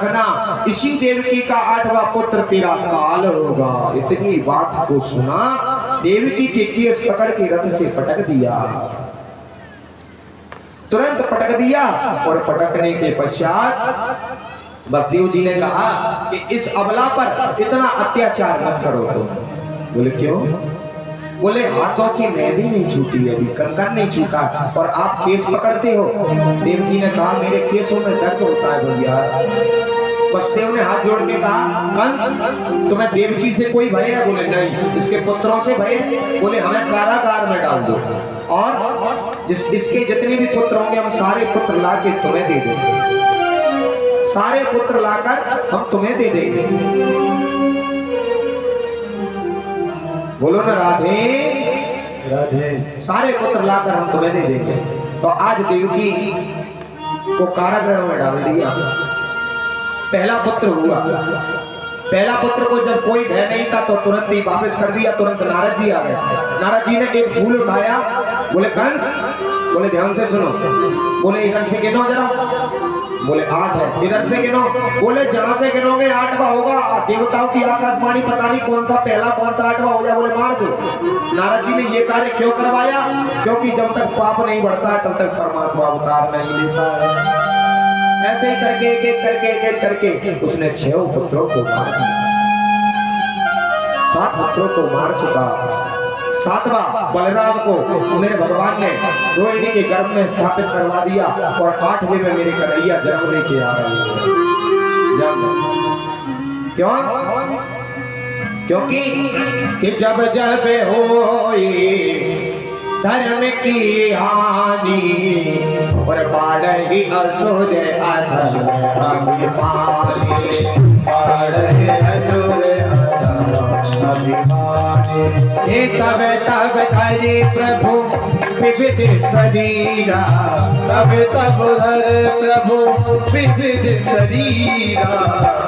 रखना, इसी देवकी का 8वां पुत्र तेरा काल होगा। इतनी बात को सुना, देवकी के केस पकड़ के रथ से पटक दिया, तुरंत पटक दिया। और पटकने के पश्चात वसुदेव जी ने कहा कि इस अबला पर इतना अत्याचार मत करो। तुम बोले क्यों? बोले हाथों की मेहंदी नहीं छूटी, अभी कंकन नहीं छूटा और आप केस पकड़ते हो। देवकी ने कहा मेरे केसों में दर्द होता है भैया। वसुदेव ने हाथ जोड़ के कहा कंस तुम्हें देवकी से कोई भय है? बोले नहीं। इसके पुत्रों से भय? बोले हमें कारागार में डाल दो और इसके जितने भी पुत्र होंगे हम सारे पुत्र ला के तुम्हें दे देंगे, सारे पुत्र लाकर हम तुम्हें दे देंगे। बोलो ना राधे राधे। सारे पुत्र लाकर हम तुम्हें दे देंगे। तो आज देवकी को कारागृह में डाल दिया। पहला पुत्र हुआ। पहला पुत्र को जब कोई भय नहीं था तो तुरंत ही वापस कर दिया। तुरंत नारद जी आ गए। नारद जी ने एक फूल उठाया, बोले कंस, बोले ध्यान से सुनो। बोले इधर से गिनो जरा। बोले 8 है। इधर से गिनो। बोले जहां से गिनोगे 8वां होगा। देवताओं की आकाशवाणी, पता नहीं कौन सा पहला कौन सा 8वां हो जाए। बोले मार दो। नारद जी ने ये कार्य क्यों करवाया? क्योंकि जब तक पाप नहीं बढ़ता है तब तक परमात्मा अवतार नहीं लेता है। ऐसे ही करके एक करके उसने 6 पुत्रों को मार दिया। 7 पुत्रों को मार चुका। 7वां बलराम को मेरे भगवान ने रोहिणी के गर्भ में स्थापित करवा दिया और 8वें में मेरे कन्हैया जन्म लेके आ रहे हैं। क्यों? क्योंकि कि जब जब होई धर्म की हानि और बाढ़ी असुर अधर्म अभिमानी, बाढ़ी असुर अधर्म अभिमानी। तब तब धरे प्रभु विविध शरीरा, तब तब धरे प्रभु विविध शरीरा।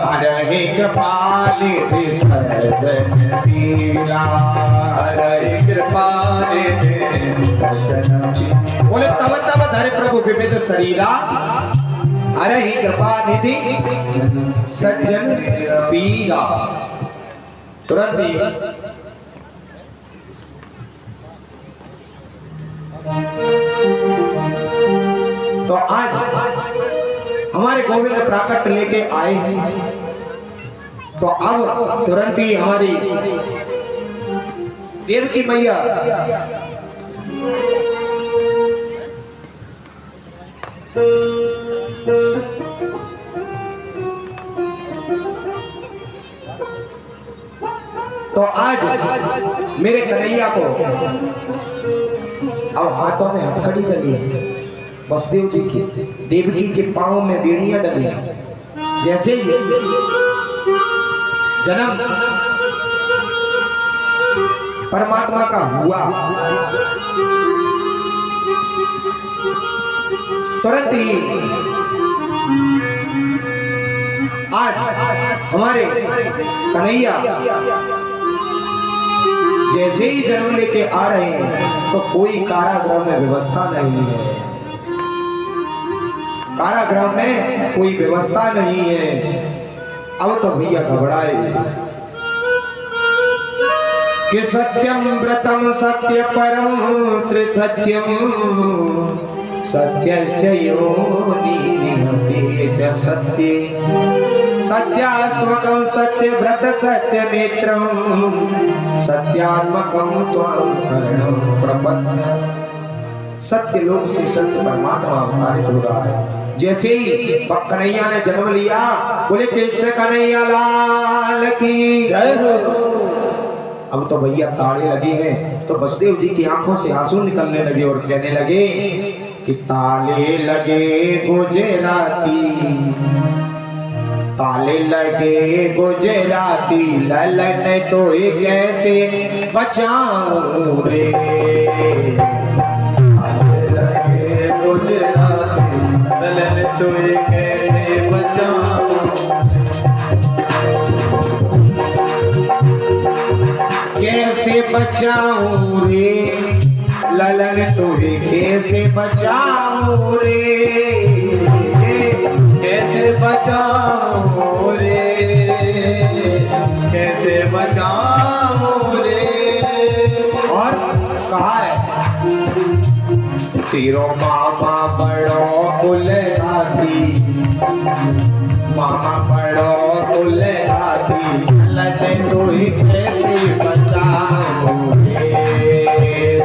हरे कृपानिधि सज्जन पीरा, हरे कृपानिधि। बोले तब तब धरे प्रभु विविध शरीरा, हरे ही कृपा निधि सज्जन पीरा। तुरंत ही तो आज हमारे गोविंद प्राकट लेके आए हैं। तो अब तुरंत ही हमारी देवकी मैया तो आज मेरे कन्हैया को अब हाथों में हथकड़ी डली है। वसुदेव जी की देवकी के पांव में बेड़ियां डली है। जैसे ही जन्म परमात्मा का हुआ, तुरंत ही आज हमारे कन्हैया जैसे ही जन्म लेके आ रहे हैं तो कोई कारागृह में व्यवस्था नहीं है। कारागृह में कोई व्यवस्था नहीं है। अब तो भैया घबराए कि सत्यम व्रतम सत्य परम त्रिसत्यम, सत्यस्य योनिः च सत्ये, सत्यात्मकं सत्य व्रत सत्य नेत्रम, सत्यात्मकं त्वां शरणं प्रपद्ये। सत्य लोक से सत्य परमात्मा अवतारित हो रहा है। जैसे ही कन्हैया ने जन्म लिया, बोले कृष्ण कन्हैया लाल की जय हो। अब तो भैया ताड़े लगे हैं। तो वसुदेव जी की आंखों से आंसू निकलने लगे और कहने लगे कि ताले लगे गुजराती, ताले लगे गुजराती, ललन तो कैसे बचाऊं रे। ताले लगे गुजराती, ललन तो कैसे बचाऊं, कैसे बचाऊं रे। ललन तुझे कैसे बचाऊं रे, कैसे बचाऊं कहा है, तेरो मामा बड़ो कुलराती, मामा बड़ो कुलराती, लगे तू ही कैसे बचाओगे,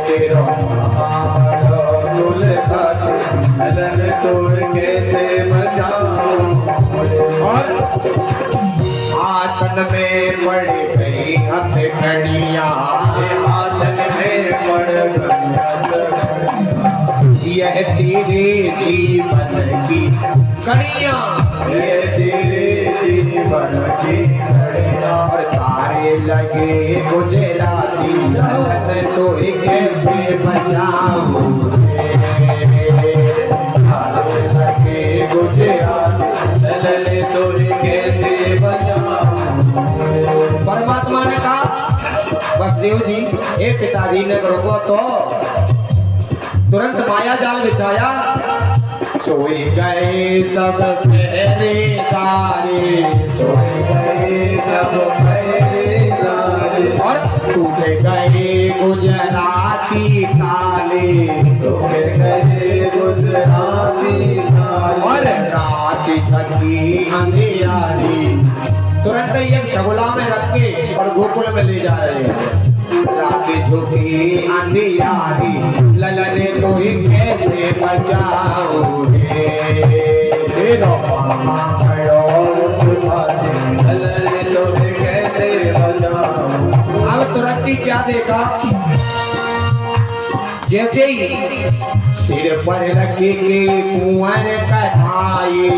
तेरो मामा बड़ो कुलराती, लगे तू कैसे बचाओगे। और आतन में पड़ गई हथकड़ियाँ, आतन में पड़ गई, यह तेरे जीवन की कड़ियाँ, ये तेरे जीवन की कड़ियाँ, और तारे लगे गुजराती, ललन तो कैसे बचाओगे, तारे लगे गुजराती, ललन तो कैसे बचाओगे। परमात्मा ने कहा वसुदेव जी, हे पिताजी ने रोको तो तुरंत माया जाल बिछाया, सोई गए सब पहरेदारे, सोई गए सब पहरेदारे, और टूट गए गुजराती ताले, टूट गए गुजराती ताले, और रात झकी अंधियारी, तुरंत ही एक शगुला में रख के और गोकुल में ले जा रहे हैं। रात झुकी अंधियारी, ललन तो ही कैसे बचाओगे, तेरो मामा बड़ो कुलराती, ललन तो ही कैसे बचाओगे। अब तुरंत ही क्या देखा, जैसे ही सिर पर रखे के कुंवर कन्हाई,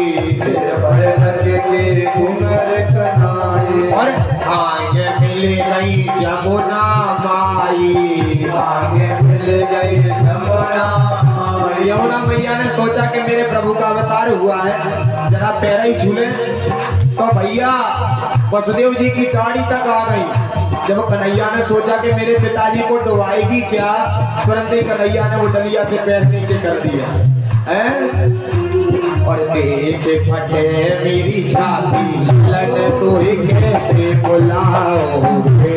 सिर पर रखे के कुंवर कन्हाई, और आगे मिल गई जमुना माई, आगे मिल गई जमुना माई। यमुना मैया ने सोचा कि मेरे प्रभु का अवतार हुआ है, जरा पैर ही छूले, तो भैया वसुदेव जी की दाढ़ी तक आ गई। जब कन्हैया ने सोचा कि मेरे पिताजी को डुबाएगी क्या, तुरंत ही कन्हैया ने वो डलिया से पैर नीचे कर दिया है, और देख फटे मेरी छाती, ललन तो ही कैसे बुलाओगे,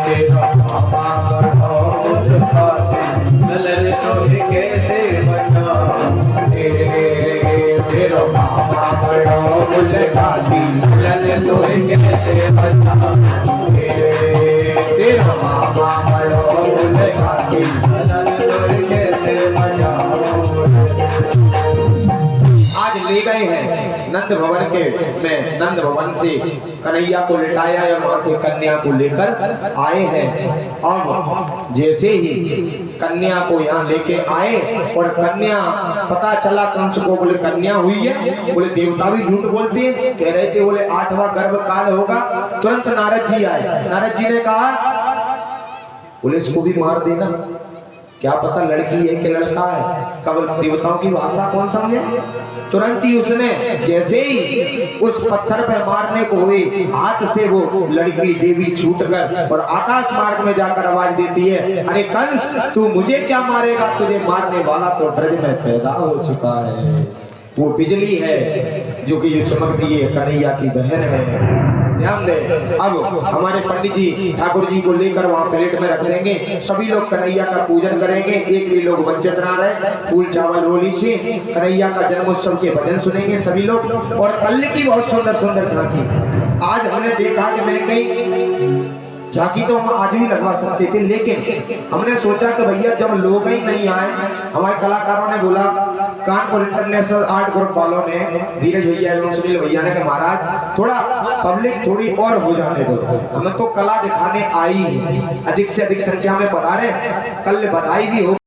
तेरा मामा बड़ो कुलराती, ललन तो ही कैसे बचाओगे, तेरा मामा बड़ो कुलराती, ललन तो ही कैसे बचाओगे, तेरा मामा बड़ो कुलराती, ललन तो ही कैसे बचाओगे। आज ले गए हैं नंद भवन के में, नंद भवन से कन्हैया को लिटाया और वहां से कन्या को लेकर आए हैं। और जैसे ही कन्या को यहाँ लेके आए और कन्या, पता चला कंस को, बोले कन्या हुई है, बोले देवता भी झूठ बोलते हैं, कह रहे थे बोले 8वां गर्भ काल होगा। तुरंत नारद जी आए, नारद जी ने कहा बोले इसको भी मार देना, क्या पता लड़की है कि लड़का है, कब देवताओं की भाषा कौन समझे। तुरंत ही उसने जैसे ही उस पत्थर पर मारने को हुए, हाथ से वो लड़की देवी छूटकर और आकाश मार्ग में जाकर आवाज देती है, अरे कंस तू मुझे क्या मारेगा, तुझे मारने वाला तो ब्रज में पैदा हो चुका है। वो बिजली है जो कि चमकती है, कन्हैया की बहन है। ध्यान दे, अब हमारे पंडित जी ठाकुर जी को लेकर वहाँ प्लेट में रख देंगे, सभी लोग कन्हैया का पूजन करेंगे, एक भी लोग वंचित ना रहे, फूल चावल रोली से कन्हैया का जन्मोत्सव के भजन सुनेंगे सभी लोग। और कल की बहुत सुंदर सुंदर झांकी, आज हमने देखा कि मैंने कहीं झांकी तो हम आज भी लगवा सकते थे, लेकिन हमने सोचा कि भैया जब लोग ही नहीं आए, हमारे कलाकारों ने बोला, कानपुर इंटरनेशनल आर्ट ग्रुप वालों ने, धीरज भैया एवं सुनील भैया ने, कि महाराज थोड़ा पब्लिक थोड़ी और हो जाने दो, हमें तो कला दिखाने आई, अधिक से अधिक संख्या में पधारे, कल बधाई भी हो।